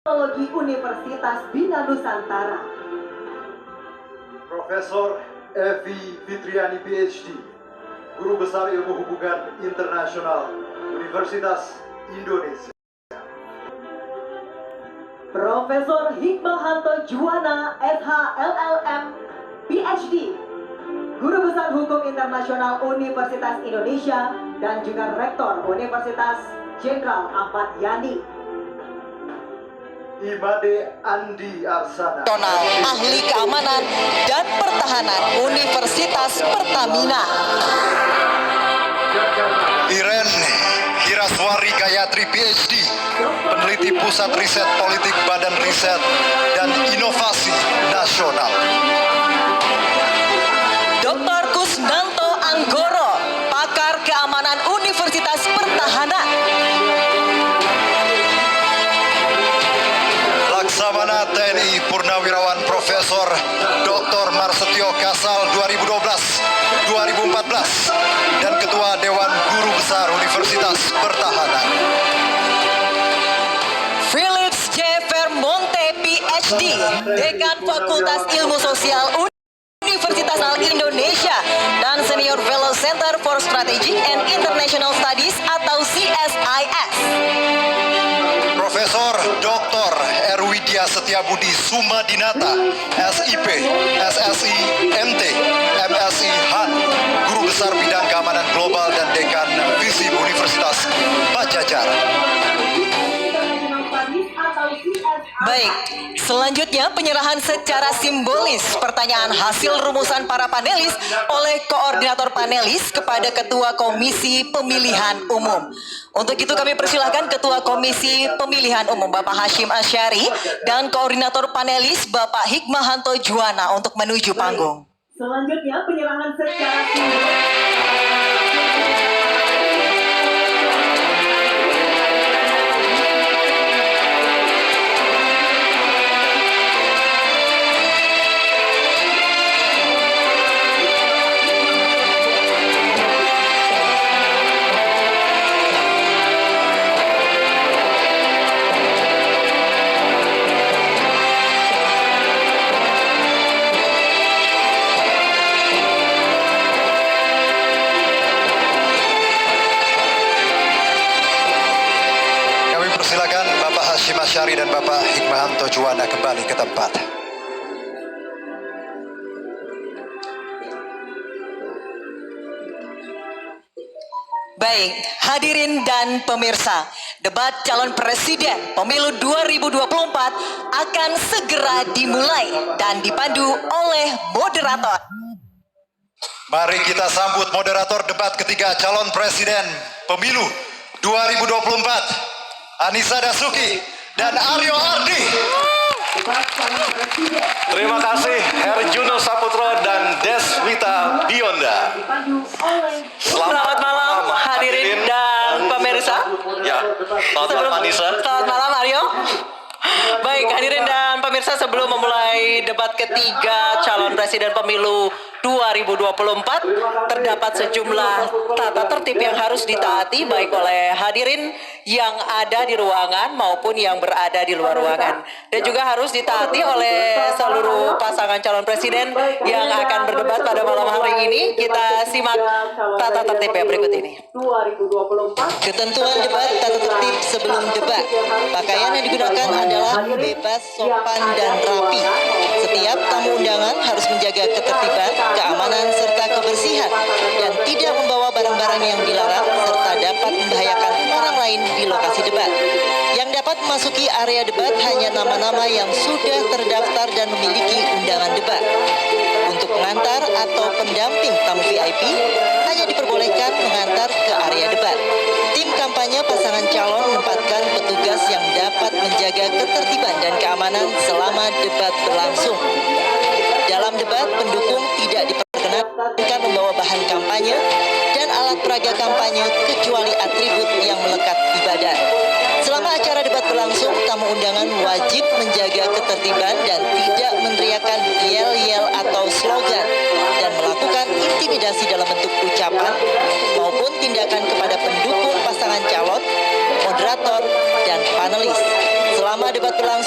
Teknologi Universitas Bina Nusantara. Profesor Evi Fitriani PhD, Guru Besar Ilmu Hubungan Internasional Universitas Indonesia. Profesor Hikmahanto Juwana SH LLM PhD, Guru Besar Hukum Internasional Universitas Indonesia dan juga Rektor Universitas Jenderal Ahmad Yani. Imade Andi Arsana, Ahli Keamanan dan Pertahanan Universitas Pertamina. Iren Hiraswari Gayatri PhD, peneliti Pusat Riset Politik Badan Riset dan Inovasi Nasional. Dr. Kusnanto Anggoro, pakar keamanan Universitas Pertahanan. Laksamana TNI Purnawirawan Profesor Dr. Marsetio Kasal 2012-2014 dan Ketua Dewan Guru Besar Universitas Pertahanan. Philips J. Vermonte PhD, Dekan Fakultas Ilmu Sosial Universitas Indonesia dan Senior Fellow Center for Strategic and International Studies atau CSIS. Profesor Dr. Erwidia Setiabudi Sumadinata, SIP, SSI, MT, MSI, HAN, Guru Besar Bidang Keamanan Global dan Dekan FISIP Universitas Pajajaran. Baik, selanjutnya penyerahan secara simbolis pertanyaan hasil rumusan para panelis oleh koordinator panelis kepada Ketua Komisi Pemilihan Umum. Untuk itu kami persilahkan Ketua Komisi Pemilihan Umum Bapak Hashim Asyari dan koordinator panelis Bapak Hikmahanto Juwana untuk menuju panggung. Selanjutnya penyerahan secara simbolis. Silakan Bapak Hashim Asyari dan Bapak Hikmahanto Juwana kembali ke tempat. Baik, hadirin dan pemirsa, debat calon presiden pemilu 2024 akan segera dimulai dan dipandu oleh moderator. Mari kita sambut moderator debat ketiga calon presiden pemilu 2024. Anissa Dasuki dan Aryo Ardi. Terima kasih Herjuno Saputro dan Deswita Bionda. Selamat malam hadirin dan pemirsa. Ya, selamat malam Anissa. Selamat malam Aryo. Baik, hadirin dan pemirsa, sebelum memulai debat ketiga calon presiden pemilu 2024, terdapat sejumlah tata tertib yang harus ditaati baik oleh hadirin yang ada di ruangan maupun yang berada di luar ruangan, dan juga harus ditaati oleh seluruh pasangan calon presiden yang akan berdebat pada malam hari ini. Kita simak tata tertib yang berikut ini. Ketentuan debat tata tertib sebelum debat. Pakaian yang digunakan adalah bebas, sopan, dan rapi. Setiap tamu undangan harus menjaga ketertiban, keamanan, serta kebersihan, dan tidak membawa barang-barang yang dilarang serta dapat membahayakan orang lain di lokasi debat. Yang dapat memasuki area debat hanya nama-nama yang sudah terdaftar dan memiliki undangan debat. Untuk pengantar atau pendamping tamu VIP hanya diperbolehkan mengantar ke area debat. Tim kampanye pasangan calon menempatkan petugas yang dapat menjaga ketertiban dan keamanan selama debat berlangsung. Dalam debat, pendukung tidak diperkenankan membawa bahan kampanye dan alat peraga kampanye kecuali atribut yang melekat di badan. Selama acara debat berlangsung, tamu undangan wajib menjaga ketertiban dan tidak meneriakan yel-yel atau slogan dan melakukan intimidasi dalam bentuk ucapan maupun tindakan kepada pendukung pasangan calon, moderator, dan panelis. Selama debat berlangsung,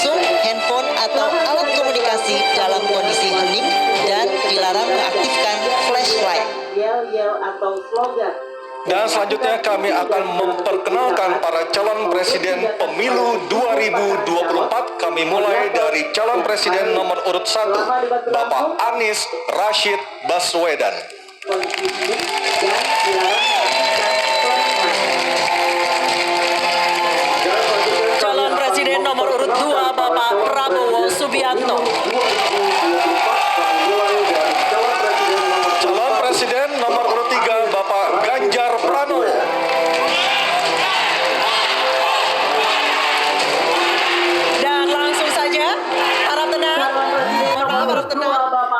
atau slogan. Dan selanjutnya kami akan memperkenalkan para calon presiden pemilu 2024. Kami mulai dari calon presiden nomor urut 1, Bapak Anies Rashid Baswedan. Calon presiden nomor urut 2 Bapak Prabowo Subianto. Calon presiden nomor urut 3, Bapak Ganjar Pranowo. Dan langsung saja, harap tenang. Mohon maaf, harap tenang.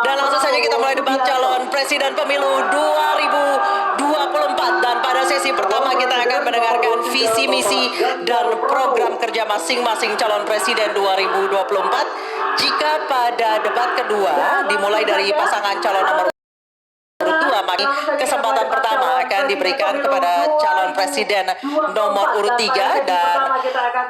Dan langsung saja kita mulai debat calon presiden pemilu 2024. Dan pada sesi pertama kita akan mendengarkan visi misi dan program kerja masing-masing calon presiden 2024. Jika pada debat kedua dimulai dari pasangan calon nomor urut 2, maka kesempatan pertama akan diberikan kepada calon presiden nomor urut 3, dan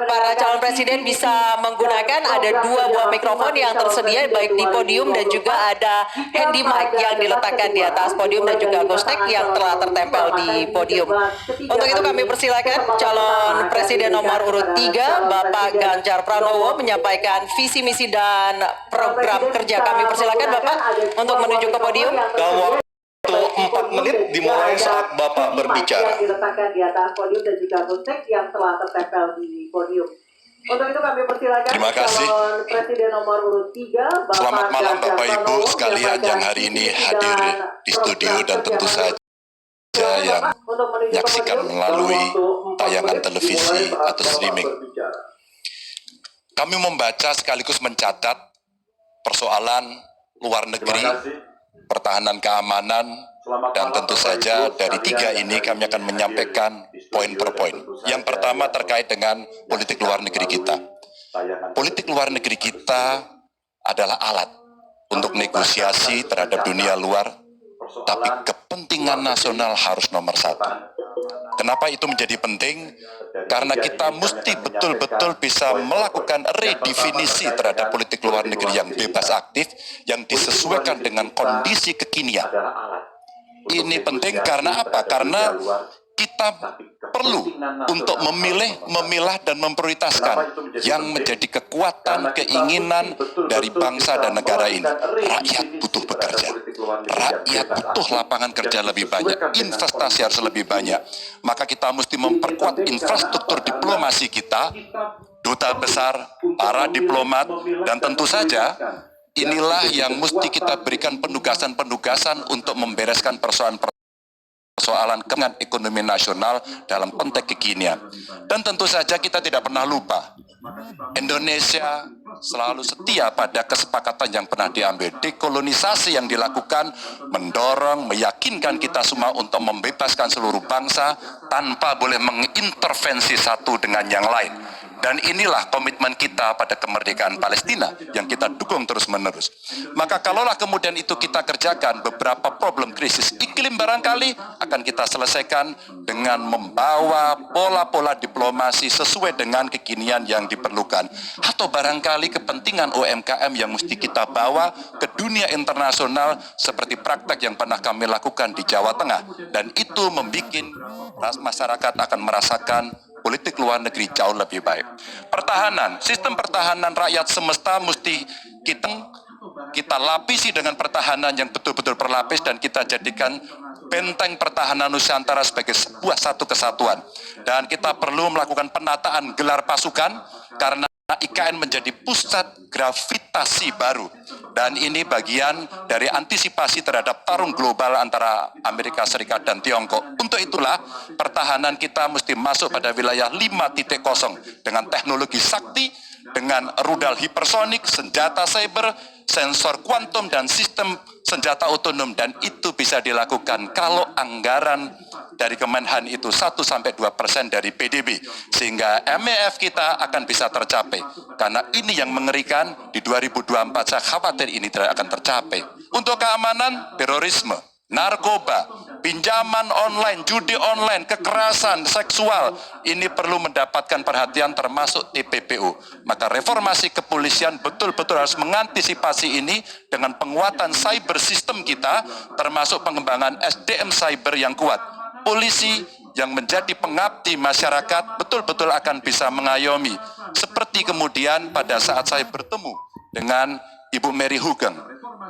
para calon presiden bisa menggunakan ada 2 buah mikrofon yang tersedia baik di podium dan juga ada handy mic yang diletakkan di atas podium dan juga ghost-tag yang telah tertempel di podium. Untuk itu kami persilakan calon presiden nomor urut 3 Bapak Ganjar Pranowo menyampaikan visi misi dan program kerja. Kami persilakan Bapak untuk menuju ke podium. Dalam waktu 4 menit dimulai saat Bapak berbicara. Diletakkan di atas podium dan juga ghost-tag yang telah tertempel di podium. Untuk itu kami persilakan Terima kasih. calon presiden nomor urut 3 Bapak Selamat malam Ganjar Bapak Ibu Pranowo sekalian yang hari ini hadir di studio dan tentu saja yang menyaksikan melalui tayangan televisi atau streaming. Kami membaca sekaligus mencatat persoalan luar negeri, pertahanan keamanan, dan tentu saja dari 3 ini kami akan menyampaikan poin per poin. Yang pertama terkait dengan politik luar negeri kita. Politik luar negeri kita adalah alat untuk negosiasi terhadap dunia luar, tapi kepentingan nasional harus nomor 1. Kenapa itu menjadi penting? Karena kita mesti betul-betul bisa melakukan redefinisi terhadap politik luar negeri yang bebas aktif, yang disesuaikan dengan kondisi kekinian. Ini penting karena apa? Karena kita perlu untuk memilih, memilah, dan memprioritaskan yang menjadi kekuatan, keinginan dari bangsa dan negara ini. Rakyat butuh bekerja. Rakyat butuh lapangan kerja lebih banyak. Investasi harus lebih banyak. Maka kita mesti memperkuat infrastruktur diplomasi kita, duta besar, para diplomat, dan tentu saja inilah yang mesti kita berikan penugasan-penugasan untuk membereskan persoalan dengan ekonomi nasional dalam konteks kekinian. Dan tentu saja kita tidak pernah lupa, Indonesia selalu setia pada kesepakatan yang pernah diambil. Dekolonisasi yang dilakukan mendorong, meyakinkan kita semua untuk membebaskan seluruh bangsa tanpa boleh mengintervensi satu dengan yang lain. Dan inilah komitmen kita pada kemerdekaan Palestina yang kita dukung terus-menerus. Maka kalaulah kemudian itu kita kerjakan, beberapa problem krisis iklim barangkali akan kita selesaikan dengan membawa pola-pola diplomasi sesuai dengan kekinian yang diperlukan. Atau barangkali kepentingan UMKM yang mesti kita bawa ke dunia internasional seperti praktek yang pernah kami lakukan di Jawa Tengah. Dan itu membuat masyarakat akan merasakan politik luar negeri jauh lebih baik. Pertahanan, sistem pertahanan rakyat semesta mesti kita lapisi dengan pertahanan yang betul-betul berlapis dan kita jadikan benteng pertahanan Nusantara sebagai sebuah satu kesatuan. Dan kita perlu melakukan penataan gelar pasukan karena IKN menjadi pusat gravitasi baru. Dan ini bagian dari antisipasi terhadap tarung global antara Amerika Serikat dan Tiongkok. Untuk itulah pertahanan kita mesti masuk pada wilayah 5.0 dengan teknologi sakti, dengan rudal hipersonik, senjata cyber, sensor kuantum, dan sistem senjata otonom. Dan itu bisa dilakukan kalau anggaran dari Kemenhan itu 1-2% dari PDB. Sehingga MEF kita akan bisa tercapai. Karena ini yang mengerikan, di 2024 saya khawatir ini tidak akan tercapai. Untuk keamanan, terorisme. narkoba, pinjaman online, judi online, kekerasan seksual, ini perlu mendapatkan perhatian termasuk TPPU. Maka reformasi kepolisian betul-betul harus mengantisipasi ini dengan penguatan cyber system kita, termasuk pengembangan SDM cyber yang kuat. Polisi yang menjadi pengabdi masyarakat betul-betul akan bisa mengayomi. Seperti kemudian pada saat saya bertemu dengan Ibu Mary Hugeng,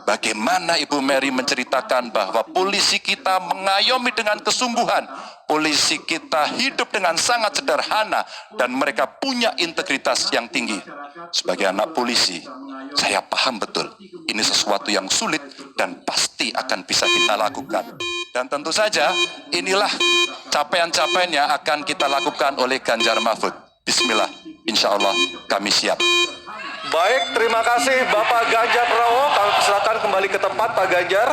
bagaimana Ibu Mary menceritakan bahwa polisi kita mengayomi dengan kesungguhan, polisi kita hidup dengan sangat sederhana, dan mereka punya integritas yang tinggi. Sebagai anak polisi, saya paham betul, ini sesuatu yang sulit dan pasti akan bisa kita lakukan. Dan tentu saja, inilah capaian-capaian yang akan kita lakukan oleh Ganjar Mahfud. Bismillah, insya Allah kami siap. Baik, terima kasih Bapak Ganjar Pranowo. Kami persilakan kembali ke tempat Pak Ganjar.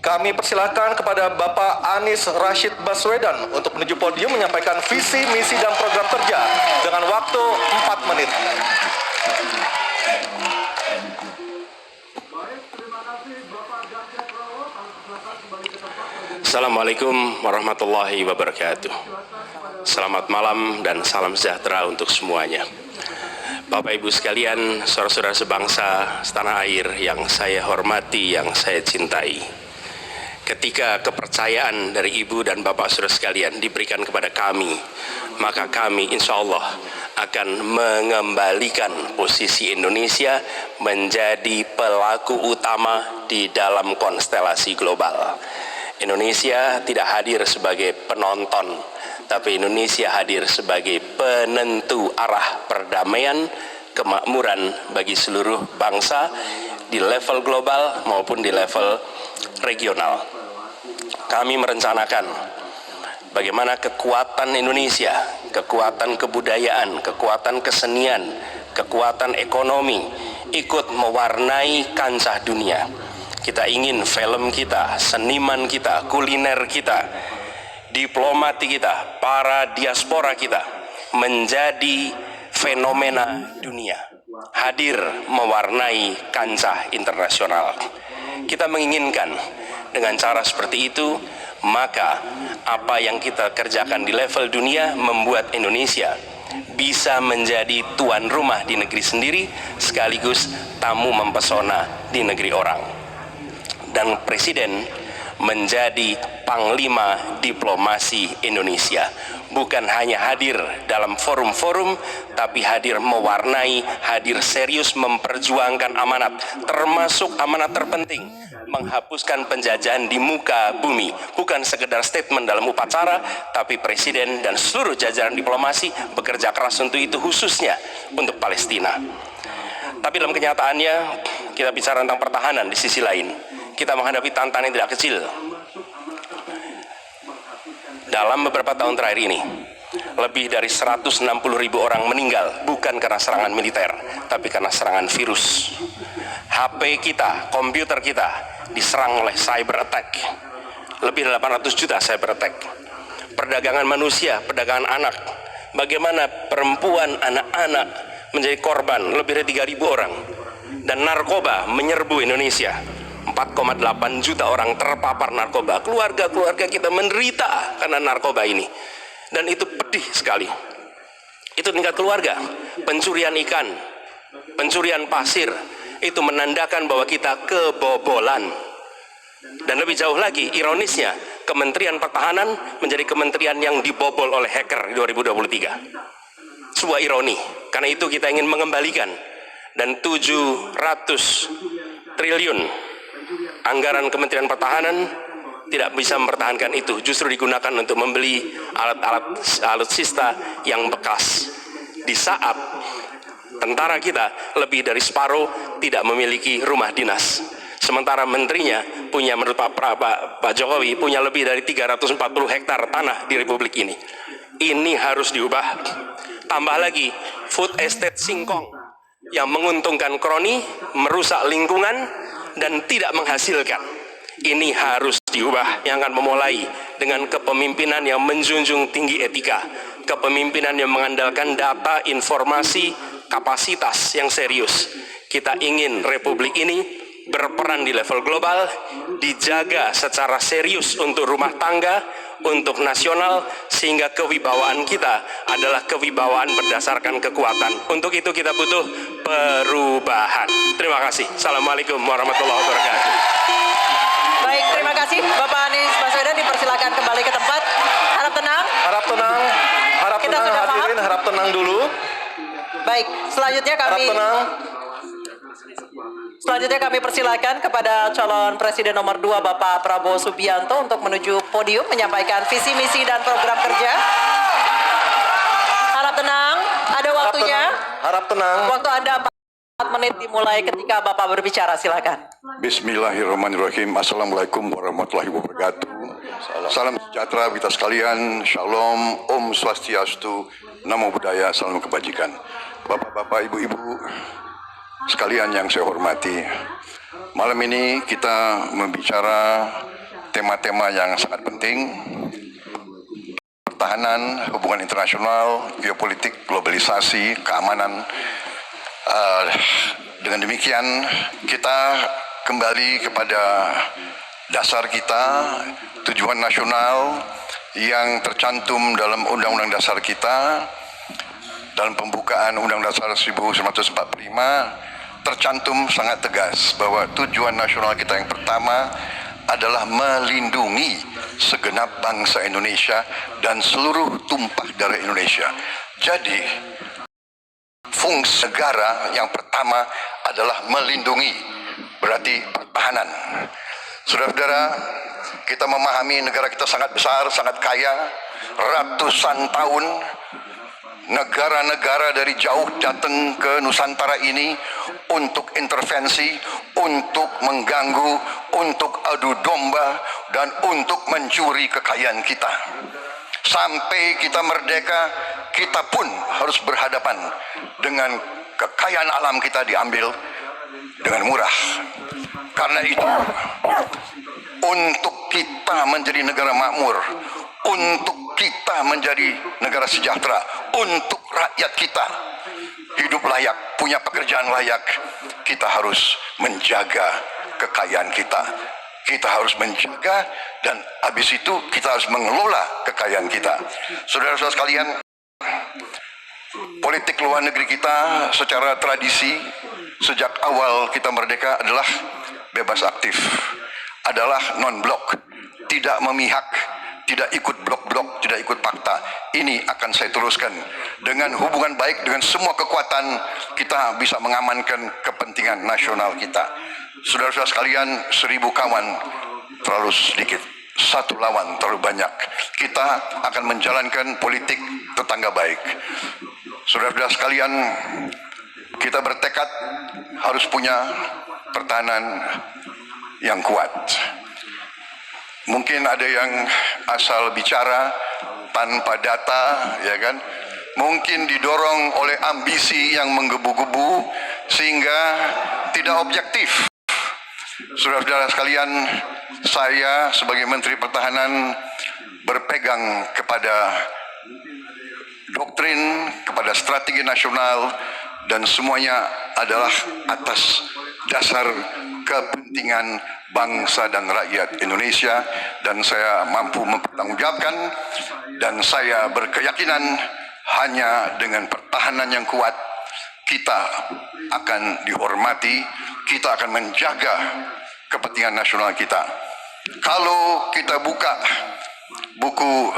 Kami persilakan kepada Bapak Anies Rashid Baswedan untuk menuju podium menyampaikan visi, misi, dan program kerja dengan waktu 4 menit. Assalamualaikum warahmatullahi wabarakatuh. Selamat malam dan salam sejahtera untuk semuanya. Bapak Ibu sekalian, saudara-saudara sebangsa setanah air yang saya hormati, yang saya cintai. Ketika kepercayaan dari Ibu dan Bapak saudara sekalian diberikan kepada kami, maka kami insya Allah akan mengembalikan posisi Indonesia menjadi pelaku utama di dalam konstelasi global. Indonesia tidak hadir sebagai penonton, tapi Indonesia hadir sebagai penentu arah perdamaian, kemakmuran bagi seluruh bangsa di level global maupun di level regional. Kami merencanakan bagaimana kekuatan Indonesia, kekuatan kebudayaan, kekuatan kesenian, kekuatan ekonomi ikut mewarnai kancah dunia. Kita ingin film kita, seniman kita, kuliner kita, diplomati kita, para diaspora kita menjadi fenomena dunia, hadir mewarnai kancah internasional. Kita menginginkan dengan cara seperti itu, maka apa yang kita kerjakan di level dunia membuat Indonesia bisa menjadi tuan rumah di negeri sendiri sekaligus tamu mempesona di negeri orang. Dan Presiden menjadi panglima diplomasi Indonesia, bukan hanya hadir dalam forum-forum, tapi hadir mewarnai, hadir serius memperjuangkan amanat, termasuk amanat terpenting, menghapuskan penjajahan di muka bumi. Bukan sekedar statement dalam upacara, tapi Presiden dan seluruh jajaran diplomasi bekerja keras untuk itu, khususnya untuk Palestina. Tapi dalam kenyataannya, kita bicara tentang pertahanan di sisi lain. Kita menghadapi tantangan yang tidak kecil. Dalam beberapa tahun terakhir ini, lebih dari 160.000 orang meninggal, bukan karena serangan militer, tapi karena serangan virus. HP kita, komputer kita, diserang oleh cyber attack. Lebih dari 800 juta cyber attack. Perdagangan manusia, perdagangan anak. Bagaimana perempuan, anak-anak menjadi korban, lebih dari 3.000 orang. Dan narkoba menyerbu Indonesia. 4,8 juta orang terpapar narkoba. Keluarga-keluarga kita menderita karena narkoba ini. Dan itu pedih sekali. Itu tingkat keluarga. Pencurian ikan, pencurian pasir, itu menandakan bahwa kita kebobolan. Dan lebih jauh lagi, ironisnya, Kementerian Pertahanan menjadi kementerian yang dibobol oleh hacker di 2023. Sebuah ironi. Karena itu kita ingin mengembalikan. Dan 700 triliun anggaran Kementerian Pertahanan tidak bisa mempertahankan itu, justru digunakan untuk membeli alat-alat alutsista yang bekas. Di saat tentara kita lebih dari separuh tidak memiliki rumah dinas, sementara menterinya punya, menurut Pak Jokowi, punya lebih dari 340 hektar tanah di Republik ini. Ini harus diubah. Tambah lagi food estate singkong yang menguntungkan kroni, merusak lingkungan, dan tidak menghasilkan. Ini harus diubah. Yang akan memulai dengan kepemimpinan yang menjunjung tinggi etika, kepemimpinan yang mengandalkan data, informasi, kapasitas yang serius. Kita ingin Republik ini berperan di level global, dijaga secara serius untuk rumah tangga, untuk nasional, sehingga kewibawaan kita adalah kewibawaan berdasarkan kekuatan. Untuk itu kita butuh perubahan. Terima kasih. Assalamualaikum warahmatullahi wabarakatuh. Baik, terima kasih Bapak Anies Baswedan, dipersilakan kembali ke tempat. Harap tenang. Harap tenang, harap Kita tenang sudah hadirin, paham? harap tenang dulu. Baik, selanjutnya Harap kami persilakan kepada calon presiden nomor 2 Bapak Prabowo Subianto untuk menuju podium menyampaikan visi misi dan program kerja. Harap tenang, ada waktunya. Harap tenang. Waktu Anda 4 menit dimulai ketika Bapak berbicara, silakan. Bismillahirrahmanirrahim. Assalamualaikum warahmatullahi wabarakatuh. Salam sejahtera kita sekalian. Shalom, Om Swastiastu, Namo Buddhaya, salam kebajikan. Bapak-bapak, ibu-ibu sekalian yang saya hormati, malam ini kita membicara tema-tema yang sangat penting: pertahanan, hubungan internasional, geopolitik, globalisasi, keamanan. Dengan demikian kita kembali kepada dasar kita, tujuan nasional yang tercantum dalam Undang-Undang Dasar kita. Dalam pembukaan Undang-Undang Dasar 1945 tercantum sangat tegas bahwa tujuan nasional kita yang pertama adalah melindungi segenap bangsa Indonesia dan seluruh tumpah darah Indonesia. Jadi fungsi negara yang pertama adalah melindungi, berarti pertahanan. Saudara-saudara, kita memahami negara kita sangat besar, sangat kaya, ratusan tahun negara-negara dari jauh datang ke Nusantara ini untuk intervensi, untuk mengganggu, untuk adu domba, dan untuk mencuri kekayaan kita. Sampai kita merdeka, kita pun harus berhadapan dengan kekayaan alam kita diambil dengan murah. Karena itu, untuk kita menjadi negara makmur, untuk kita menjadi negara sejahtera, untuk rakyat kita hidup layak, punya pekerjaan layak, kita harus menjaga kekayaan kita. Kita harus menjaga, dan habis itu kita harus mengelola kekayaan kita. Saudara-saudara sekalian, politik luar negeri kita secara tradisi sejak awal kita merdeka adalah bebas aktif, adalah non-blok, tidak memihak, tidak ikut blok-blok, tidak ikut fakta. Ini akan saya teruskan. Dengan hubungan baik dengan semua kekuatan, kita bisa mengamankan kepentingan nasional kita. Saudara-saudara sekalian, 1000 kawan terlalu sedikit, 1 lawan terlalu banyak. Kita akan menjalankan politik tetangga baik. Saudara-saudara sekalian, kita bertekad harus punya pertahanan yang kuat. Mungkin ada yang asal bicara tanpa data, ya kan? Mungkin didorong oleh ambisi yang menggebu-gebu sehingga tidak objektif. Saudara-saudara sekalian, saya sebagai Menteri Pertahanan berpegang kepada doktrin, kepada strategi nasional, dan semuanya adalah atas dasar kepentingan bangsa dan rakyat Indonesia, dan saya mampu mempertanggungjawabkan, dan saya berkeyakinan hanya dengan pertahanan yang kuat kita akan dihormati, kita akan menjaga kepentingan nasional kita. Kalau kita buka buku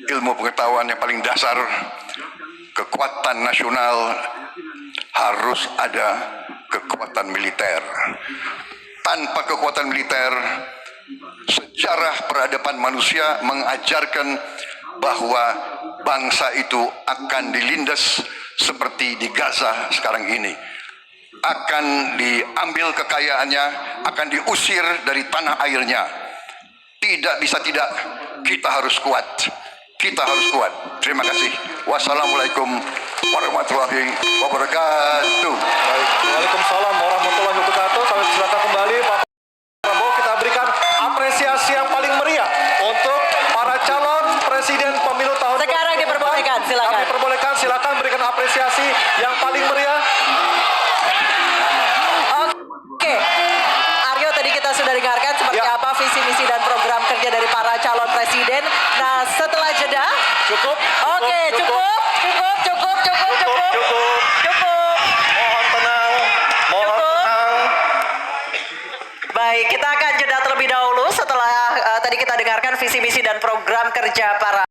ilmu pengetahuan yang paling dasar, kekuatan nasional harus ada kekuatan militer. Tanpa kekuatan militer, sejarah peradaban manusia mengajarkan bahwa bangsa itu akan dilindas seperti di Gaza sekarang ini. Akan diambil kekayaannya, akan diusir dari tanah airnya. Tidak bisa tidak, kita harus kuat. Kita harus kuat. Terima kasih. Wassalamualaikum warahmatullahi wabarakatuh. Waalaikumsalam warahmatullahi wabarakatuh. Kami silakan kembali Pak Prabowo, kita berikan apresiasi yang paling meriah untuk para calon presiden pemilu tahun Sekarang diperbolehkan, silakan. Kami perbolehkan, silakan berikan apresiasi yang paling meriah. Oke, Baik, kita akan jeda terlebih dahulu setelah tadi kita dengarkan visi misi dan program kerja para